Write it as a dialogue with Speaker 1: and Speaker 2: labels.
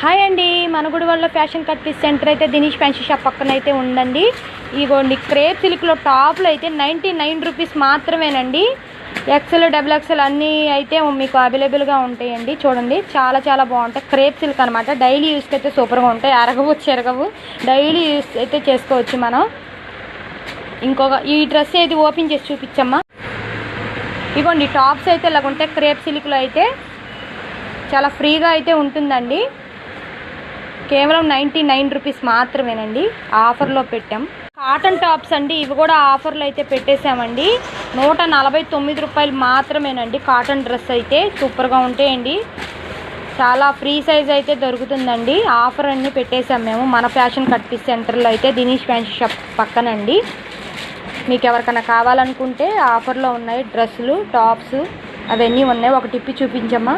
Speaker 1: Hi అండి, మన గుడివాడలో ఫ్యాషన్ కట్ పీస్ సెంటర్ అయితే దినేష్ ఫ్యాన్సీ షాప్ పక్కన అయితే ఉందండి. ఇగోండి క్రేప్ సిల్క్లో టాప్లు అయితే 99 రూపీస్ మాత్రమేనండి. ఎక్సెల్ డబుల్ ఎక్సెల్ అన్నీ అయితే మీకు అవైలబుల్గా ఉంటాయండి. చూడండి చాలా చాలా బాగుంటాయి. క్రేప్ సిల్క్ అనమాట. డైలీ యూస్కి అయితే సూపర్గా ఉంటాయి. అరగవు చెరగవు, డైలీ యూస్ అయితే చేసుకోవచ్చు మనం. ఈ డ్రెస్ అయితే ఓపెన్ చేసి చూపించమ్మా. ఇగోండి టాప్స్ అయితే ఇలాగ ఉంటాయి. క్రేప్ సిల్క్లో అయితే చాలా ఫ్రీగా అయితే ఉంటుందండి. కేవలం 99 రూపీస్ మాత్రమేనండి. ఆఫర్లో పెట్టాం. కాటన్ టాప్స్ అండి, ఇవి కూడా ఆఫర్లో అయితే పెట్టేశామండి. 149 రూపాయలు మాత్రమేనండి. కాటన్ డ్రెస్ అయితే సూపర్గా ఉంటాయండి. చాలా ఫ్రీ సైజ్ అయితే దొరుకుతుందండి. ఆఫర్ అన్నీ పెట్టేశాం మేము మన ఫ్యాషన్ కట్ పీస్ సెంటర్లో అయితే దినేష్ ఫ్యాన్సీ షాప్ పక్కనండి. మీకు ఎవరికైనా కావాలనుకుంటే ఆఫర్లో ఉన్నాయి డ్రెస్సులు, టాప్స్ అవన్నీ ఉన్నాయి. ఒక టిప్పి చూపించమ్మా.